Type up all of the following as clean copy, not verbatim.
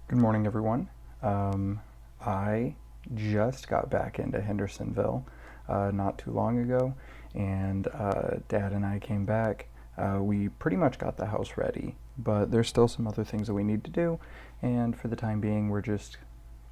Good morning, everyone. I just got back into Hendersonville not too long ago, and Dad and I came back. We pretty much got the house ready, but there's still some other things that we need to do, and for the time being, we're just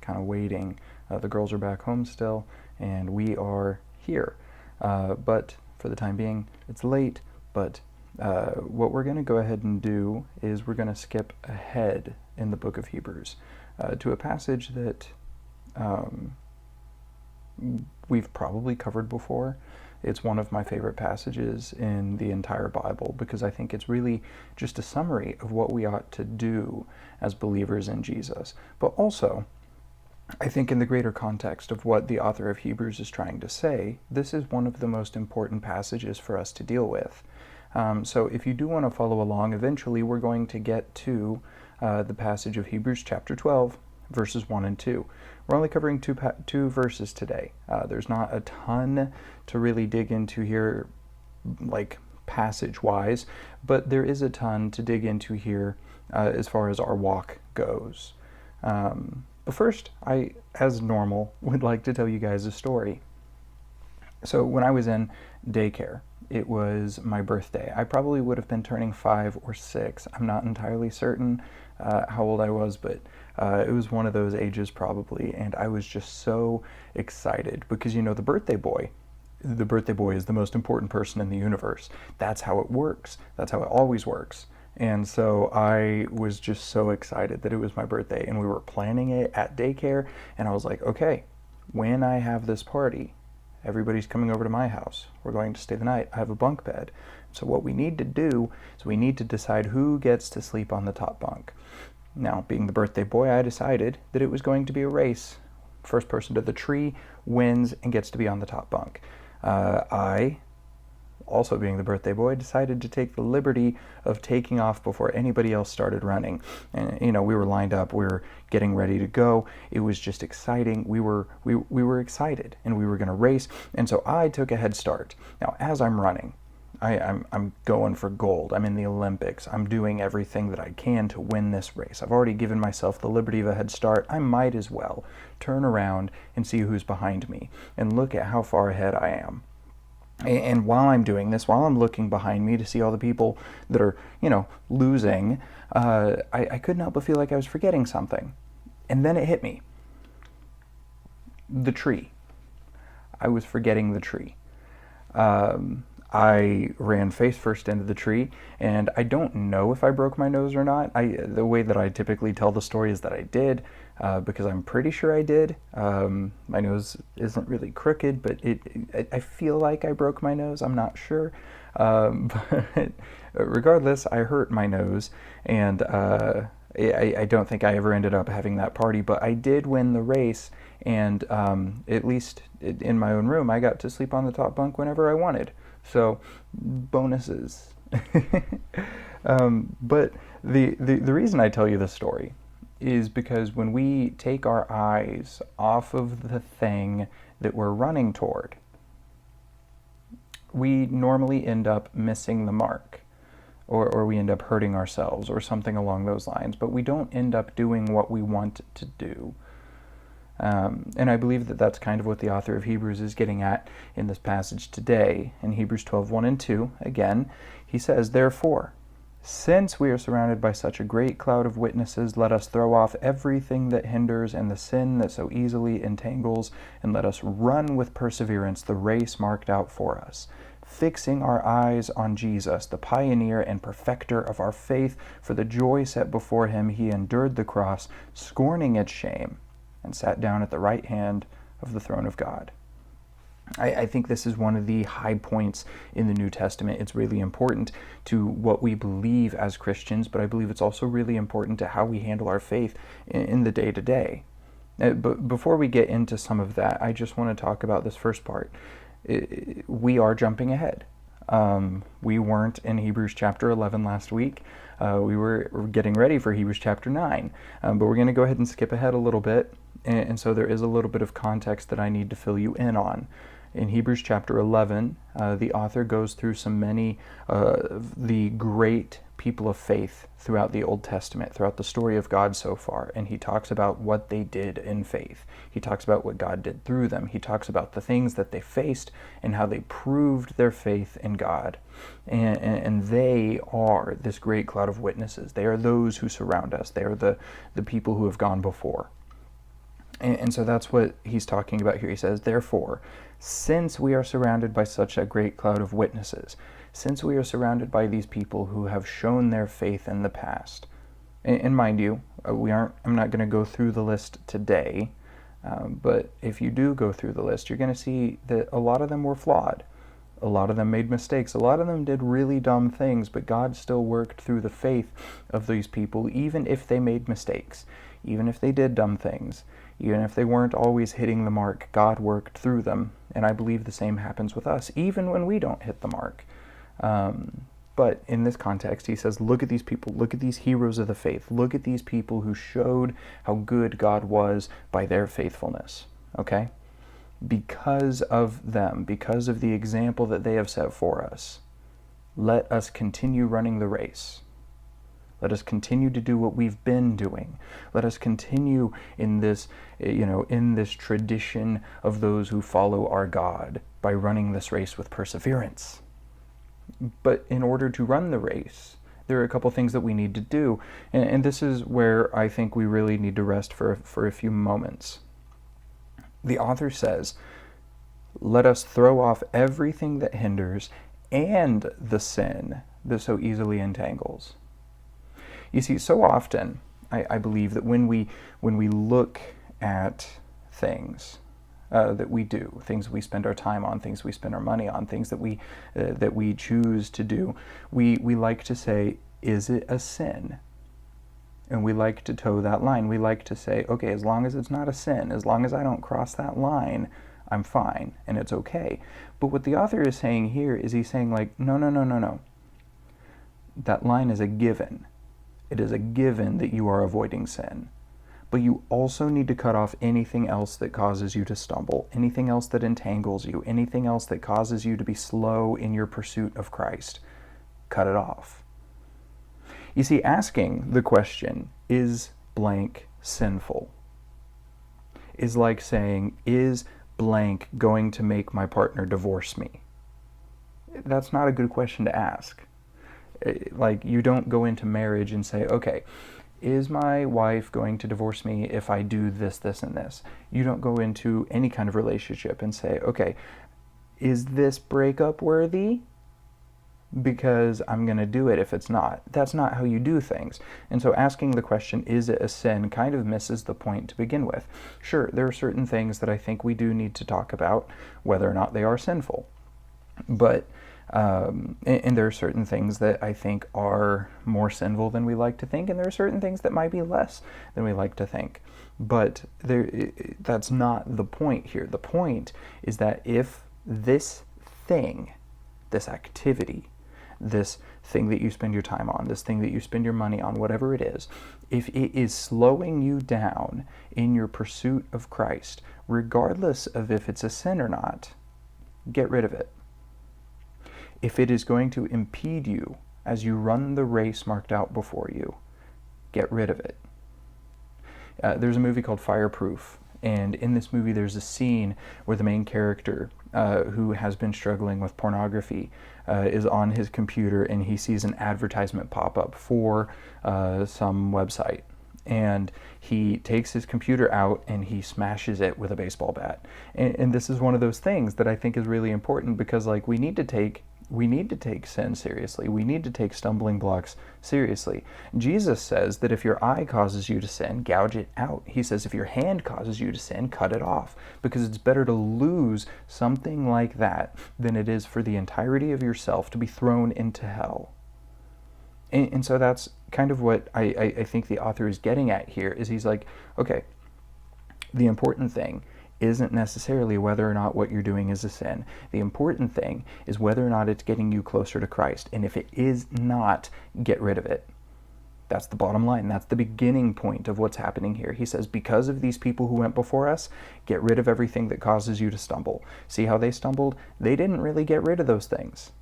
kind of waiting. The girls are back home still, and we are here. But for the time being, it's late, but what we're going to go ahead and do is we're going to skip ahead in the book of Hebrews to a passage that um, we've probably covered before. It's one of my favorite passages in the entire Bible because I think it's really just a summary of what we ought to do as believers in Jesus. But also, I think in the greater context of what the author of Hebrews is trying to say, this is one of the most important passages for us to deal with. So if you do want to follow along, eventually we're going to get to the passage of Hebrews chapter 12, verses 1 and 2. We're only covering two verses today. There's not a ton to really dig into here, like passage-wise, but there is a ton to dig into here as far as our walk goes. But first, I, as normal, would like to tell you guys a story. So when I was in daycare, it was my birthday. I probably would have been turning 5 or 6. I'm not entirely certain how old I was, but it was one of those ages probably, and I was just so excited because, you know, the birthday boy is the most important person in the universe. That's how it works. That's how it always works. And so I was just so excited that it was my birthday, and we were planning it at daycare, and I was like, okay, when I have this party, everybody's coming over to my house. We're going to stay the night. I have a bunk bed. So what we need to do is we need to decide who gets to sleep on the top bunk. Now, being the birthday boy, I decided that it was going to be a race. First person to the tree wins and gets to be on the top bunk. I, also being the birthday boy, decided to take the liberty of taking off before anybody else started running. And you know, we were lined up, we were getting ready to go. It was just exciting. We were excited, and we were going to race. And so I took a head start. Now, as I'm running, I'm going for gold. I'm in the Olympics. I'm doing everything that I can to win this race. I've already given myself the liberty of a head start. I might as well turn around and see who's behind me and look at how far ahead I am. And while I'm doing this, while I'm looking behind me to see all the people that are, you know, losing, I couldn't help but feel like I was forgetting something. And then it hit me. The tree. I was forgetting the tree. I ran face first into the tree, and I don't know if I broke my nose or not. The way that I typically tell the story is that I did, because I'm pretty sure I did. My nose isn't really crooked, but I feel like I broke my nose. I'm not sure. But regardless, I hurt my nose, and I don't think I ever ended up having that party, but I did win the race, and at least in my own room, I got to sleep on the top bunk whenever I wanted. So, bonuses. But the reason I tell you this story is because when we take our eyes off of the thing that we're running toward, we normally end up missing the mark. Or we end up hurting ourselves or something along those lines, but we don't end up doing what we want to do. And I believe that that's kind of what the author of Hebrews is getting at in this passage today. In Hebrews 12, 1 and 2, again, he says, "Therefore, since we are surrounded by such a great cloud of witnesses, let us throw off everything that hinders and the sin that so easily entangles, and let us run with perseverance the race marked out for us, fixing our eyes on Jesus, the pioneer and perfecter of our faith. For the joy set before him, he endured the cross, scorning its shame, and sat down at the right hand of the throne of God." I think this is one of the high points in the New Testament. It's really important to what we believe as Christians, but I believe it's also really important to how we handle our faith in the day-to-day. But before we get into some of that, I just want to talk about this first part. We are jumping ahead. We weren't in Hebrews chapter 11 last week. We were getting ready for Hebrews chapter 9, but we're going to go ahead and skip ahead a little bit, and so there is a little bit of context that I need to fill you in on. In Hebrews chapter 11, the author goes through many the great people of faith throughout the Old Testament, throughout the story of God so far, and he talks about what they did in faith. He talks about what God did through them. He talks about the things that they faced and how they proved their faith in God. And they are this great cloud of witnesses. They are those who surround us. They are the people who have gone before. And so that's what he's talking about here. He says, therefore, since we are surrounded by such a great cloud of witnesses, since we are surrounded by these people who have shown their faith in the past, and mind you, I'm not going to go through the list today, but if you do go through the list, you're going to see that a lot of them were flawed. A lot of them made mistakes. A lot of them did really dumb things, but God still worked through the faith of these people, even if they made mistakes, even if they did dumb things, even if they weren't always hitting the mark. God worked through them, and I believe the same happens with us, even when we don't hit the mark. But in this context, he says, look at these people, look at these heroes of the faith, look at these people who showed how good God was by their faithfulness, okay? Because of them, because of the example that they have set for us, let us continue running the race. Let us continue to do what we've been doing. Let us continue in this, in this tradition of those who follow our God by running this race with perseverance. But in order to run the race, there are a couple things that we need to do. And this is where I think we really need to rest for a few moments. The author says, let us throw off everything that hinders and the sin that so easily entangles. You see, so often, I believe that when we look at things that we do, things we spend our time on, things we spend our money on, things that we choose to do, we like to say, is it a sin? And we like to toe that line. We like to say, okay, as long as it's not a sin, as long as I don't cross that line, I'm fine, and it's okay. But what the author is saying here is he's saying, like, no. That line is a given. It is a given that you are avoiding sin. But you also need to cut off anything else that causes you to stumble, anything else that entangles you, anything else that causes you to be slow in your pursuit of Christ. Cut it off. You see, asking the question, is blank sinful, is like saying, is blank going to make my partner divorce me? That's not a good question to ask. Like, you don't go into marriage and say, okay, is my wife going to divorce me if I do this, this, and this? You don't go into any kind of relationship and say, okay, is this breakup worthy? Because I'm going to do it if it's not. That's not how you do things. And so asking the question, is it a sin, kind of misses the point to begin with. Sure, there are certain things that I think we do need to talk about, whether or not they are sinful. But, and there are certain things that I think are more sinful than we like to think, and there are certain things that might be less than we like to think. But that's not the point here. The point is that if this thing, this activity, this thing that you spend your time on, this thing that you spend your money on, whatever it is, if it is slowing you down in your pursuit of Christ, regardless of if it's a sin or not, get rid of it. If it is going to impede you as you run the race marked out before you, get rid of it. There's a movie called Fireproof, and in this movie there's a scene where the main character, who has been struggling with pornography, is on his computer and he sees an advertisement pop up for some website. And he takes his computer out and he smashes it with a baseball bat. And this is one of those things that I think is really important, because like we need to take sin seriously. We need to take stumbling blocks seriously. Jesus says that if your eye causes you to sin, gouge it out. He says if your hand causes you to sin, cut it off, because it's better to lose something like that than it is for the entirety of yourself to be thrown into hell. And so that's kind of what I think the author is getting at here, is he's like, okay, the important thing isn't necessarily whether or not what you're doing is a sin. The important thing is whether or not it's getting you closer to Christ. And if it is not, get rid of it. That's the bottom line. That's the beginning point of what's happening here. He says, because of these people who went before us, get rid of everything that causes you to stumble. See how they stumbled? They didn't really get rid of those things.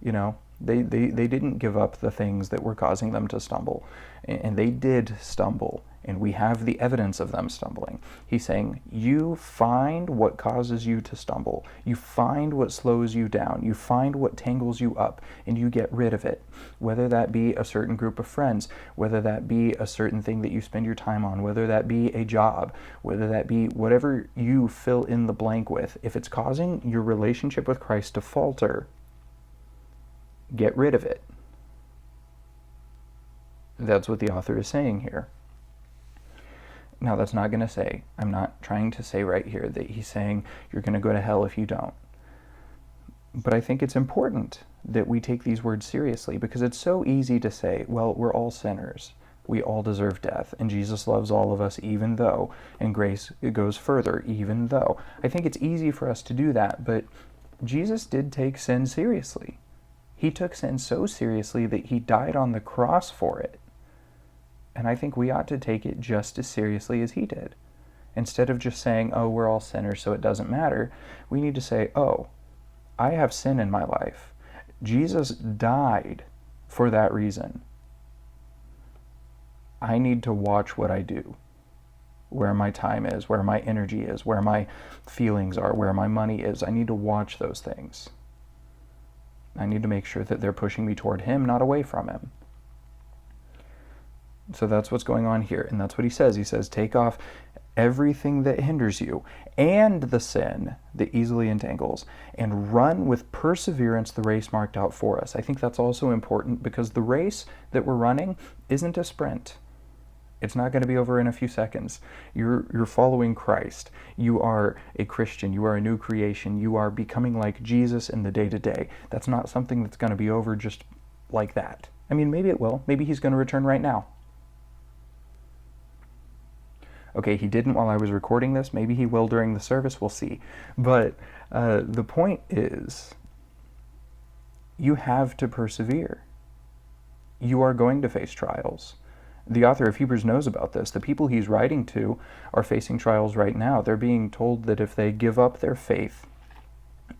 You know, they didn't give up the things that were causing them to stumble. And they did stumble. And we have the evidence of them stumbling. He's saying, you find what causes you to stumble. You find what slows you down. You find what tangles you up, and you get rid of it. Whether that be a certain group of friends, whether that be a certain thing that you spend your time on, whether that be a job, whether that be whatever you fill in the blank with. If it's causing your relationship with Christ to falter, get rid of it. That's what the author is saying here. Now, that's not going to say, I'm not trying to say right here that he's saying you're going to go to hell if you don't. But I think it's important that we take these words seriously, because it's so easy to say, well, we're all sinners. We all deserve death, and Jesus loves all of us even though, and grace goes further even though. I think it's easy for us to do that, but Jesus did take sin seriously. He took sin so seriously that he died on the cross for it. And I think we ought to take it just as seriously as he did. Instead of just saying, oh, we're all sinners, so it doesn't matter, we need to say, oh, I have sin in my life. Jesus died for that reason. I need to watch what I do, where my time is, where my energy is, where my feelings are, where my money is. I need to watch those things. I need to make sure that they're pushing me toward him, not away from him. So that's what's going on here, and that's what he says. He says, take off everything that hinders you and the sin that easily entangles, and run with perseverance the race marked out for us. I think that's also important, because the race that we're running isn't a sprint. It's not going to be over in a few seconds. You're following Christ. You are a Christian. You are a new creation. You are becoming like Jesus in the day-to-day. That's not something that's going to be over just like that. I mean, maybe it will. Maybe he's going to return right now. Okay, he didn't while I was recording this. Maybe he will during the service. We'll see. But the point is, you have to persevere. You are going to face trials. The author of Hebrews knows about this. The people he's writing to are facing trials right now. They're being told that if they give up their faith,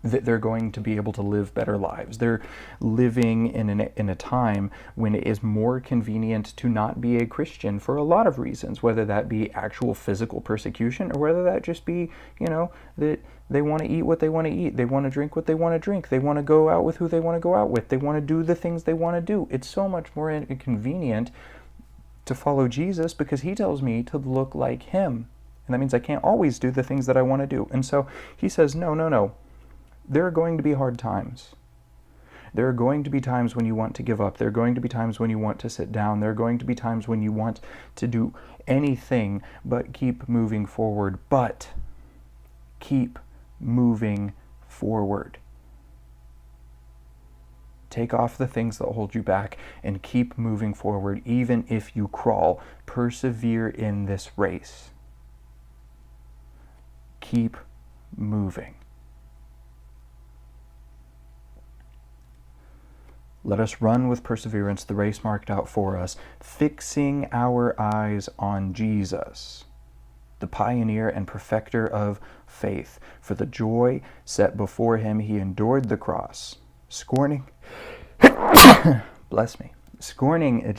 that they're going to be able to live better lives. They're living in a time when it is more convenient to not be a Christian for a lot of reasons, whether that be actual physical persecution, or whether that just be, that they want to eat what they want to eat. They want to drink what they want to drink. They want to go out with who they want to go out with. They want to do the things they want to do. It's so much more inconvenient to follow Jesus, because he tells me to look like him. And that means I can't always do the things that I want to do. And so he says, no. There are going to be hard times. There are going to be times when you want to give up. There are going to be times when you want to sit down. There are going to be times when you want to do anything but keep moving forward. But keep moving forward. Take off the things that hold you back and keep moving forward, even if you crawl. Persevere in this race. Keep moving. Let us run with perseverance the race marked out for us, fixing our eyes on Jesus, the pioneer and perfecter of faith. For the joy set before him, he endured the cross, scorning its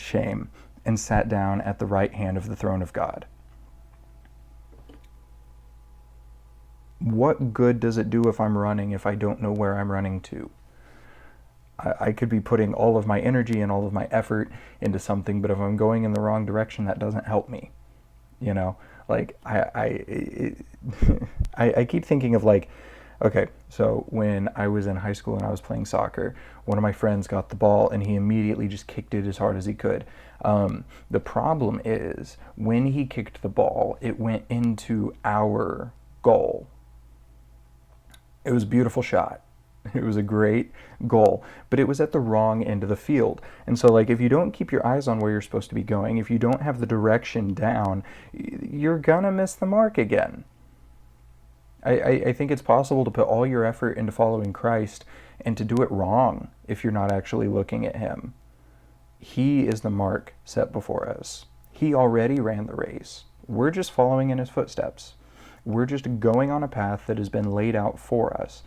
shame, and sat down at the right hand of the throne of God. What good does it do if I'm running if I don't know where I'm running to? I could be putting all of my energy and all of my effort into something, but if I'm going in the wrong direction, that doesn't help me. Like I keep thinking of, like, okay, so when I was in high school and I was playing soccer, one of my friends got the ball and he immediately just kicked it as hard as he could. The problem is, when he kicked the ball, it went into our goal. It was a beautiful shot. It was a great goal, but it was at the wrong end of the field. And so, like, if you don't keep your eyes on where you're supposed to be going, if you don't have the direction down, you're gonna miss the mark again. I think it's possible to put all your effort into following Christ and to do it wrong if you're not actually looking at him. He is the mark set before us. He already ran the race. We're just following in his footsteps. We're just going on a path that has been laid out for us.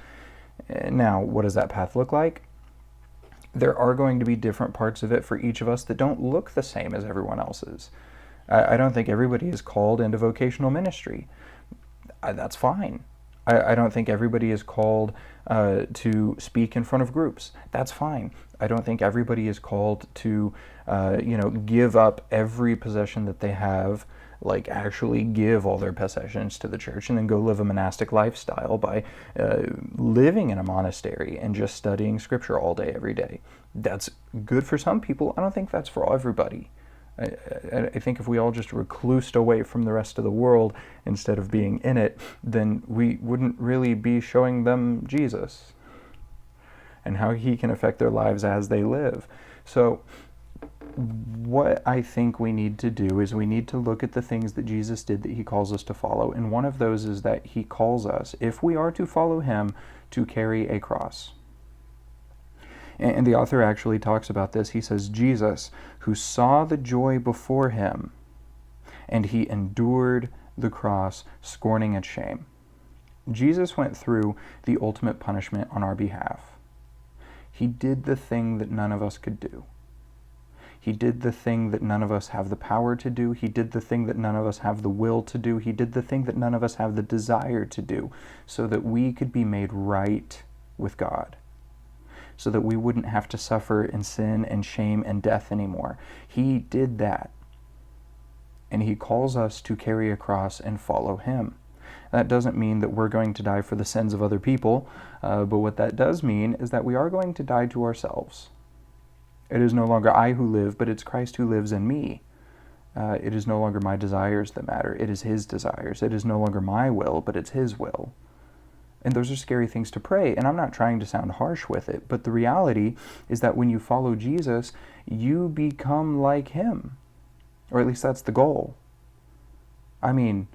Now, what does that path look like? There are going to be different parts of it for each of us that don't look the same as everyone else's. I don't think everybody is called into vocational ministry. That's fine. I don't think everybody is called to speak in front of groups. That's fine. I don't think everybody is called to, give up every possession that they have, like actually give all their possessions to the church and then go live a monastic lifestyle by living in a monastery and just studying scripture all day, every day. That's good for some people. I don't think that's for everybody. I think if we all just reclused away from the rest of the world instead of being in it, then we wouldn't really be showing them Jesus and how he can affect their lives as they live. So what I think we need to do is we need to look at the things that Jesus did that he calls us to follow. And one of those is that he calls us, if we are to follow him, to carry a cross. And the author actually talks about this. He says, Jesus, who saw the joy before him, and he endured the cross, scorning its shame. Jesus went through the ultimate punishment on our behalf. He did the thing that none of us could do. He did the thing that none of us have the power to do. He did the thing that none of us have the will to do. He did the thing that none of us have the desire to do, so that we could be made right with God, so that we wouldn't have to suffer in sin and shame and death anymore. He did that. And he calls us to carry a cross and follow him. That doesn't mean that we're going to die for the sins of other people, but what that does mean is that we are going to die to ourselves. It is no longer I who live, but it's Christ who lives in me. It is no longer my desires that matter. It is his desires. It is no longer my will, but it's his will. And those are scary things to pray, and I'm not trying to sound harsh with it, but the reality is that when you follow Jesus, you become like him. Or at least that's the goal. I mean,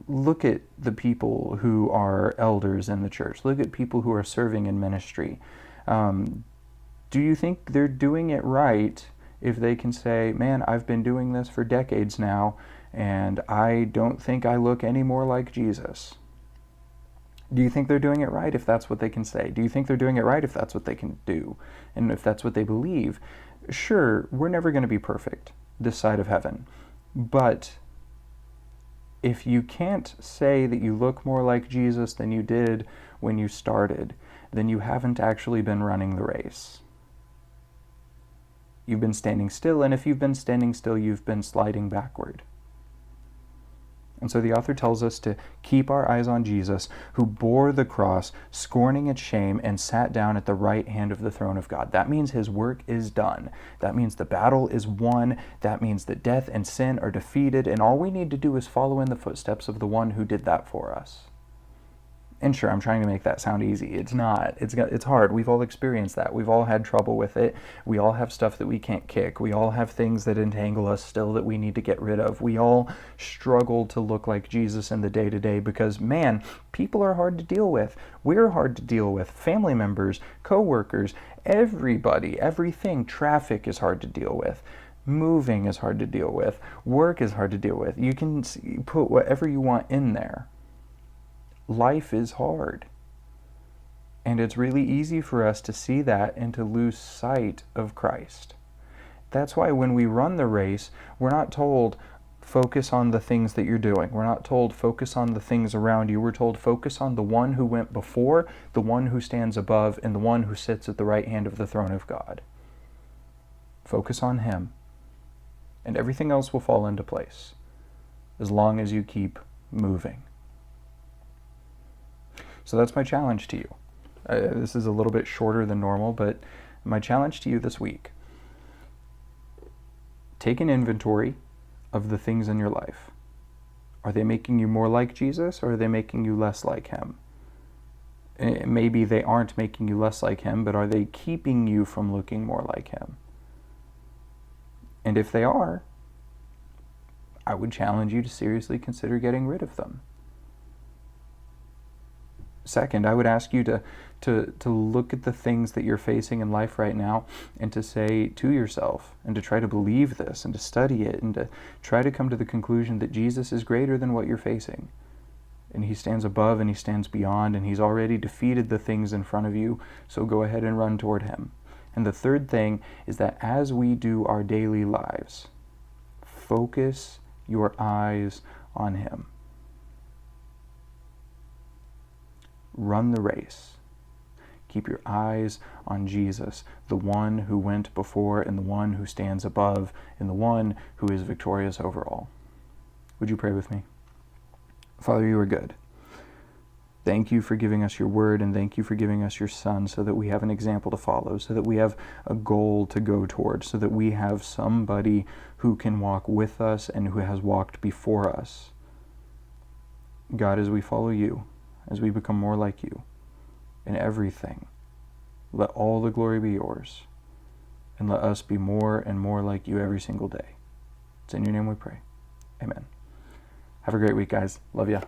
look at the people who are elders in the church. Look at people who are serving in ministry. Do you think they're doing it right if they can say, man, I've been doing this for decades now, and I don't think I look any more like Jesus? Do you think they're doing it right if that's what they can say? Do you think they're doing it right if that's what they can do? And if that's what they believe? Sure, we're never going to be perfect this side of heaven. But if you can't say that you look more like Jesus than you did when you started, then you haven't actually been running the race. You've been standing still, and if you've been standing still, you've been sliding backward. And so the author tells us to keep our eyes on Jesus, who bore the cross, scorning its shame, and sat down at the right hand of the throne of God. That means his work is done. That means the battle is won. That means that death and sin are defeated, and all we need to do is follow in the footsteps of the one who did that for us. And sure, I'm trying to make that sound easy. It's not. It's hard. We've all experienced that. We've all had trouble with it. We all have stuff that we can't kick. We all have things that entangle us still that we need to get rid of. We all struggle to look like Jesus in the day-to-day because, man, people are hard to deal with. We're hard to deal with. Family members, co-workers, everybody, everything. Traffic is hard to deal with. Moving is hard to deal with. Work is hard to deal with. You can put whatever you want in there. Life is hard. And it's really easy for us to see that and to lose sight of Christ. That's why when we run the race, we're not told, focus on the things that you're doing. We're not told, focus on the things around you. We're told, focus on the one who went before, the one who stands above, and the one who sits at the right hand of the throne of God. Focus on him. And everything else will fall into place as long as you keep moving. So that's my challenge to you. This is a little bit shorter than normal, but my challenge to you this week. Take an inventory of the things in your life. Are they making you more like Jesus, or are they making you less like him? Maybe they aren't making you less like him, but are they keeping you from looking more like him? And if they are, I would challenge you to seriously consider getting rid of them. second, I would ask you to look at the things that you're facing in life right now and to say to yourself and to try to believe this and to study it and to try to come to the conclusion that Jesus is greater than what you're facing. And he stands above and he stands beyond, and he's already defeated the things in front of you, so go ahead and run toward him. And the third thing is that as we do our daily lives, focus your eyes on him. Run the race. Keep your eyes on Jesus, the one who went before and the one who stands above and the one who is victorious over all. Would you pray with me? Father, you are good. Thank you for giving us your word, and thank you for giving us your Son so that we have an example to follow, so that we have a goal to go towards, so that we have somebody who can walk with us and who has walked before us. God, as we follow you, as we become more like you in everything, let all the glory be yours, and let us be more and more like you every single day. It's in your name we pray. Amen. Have a great week, guys. Love ya.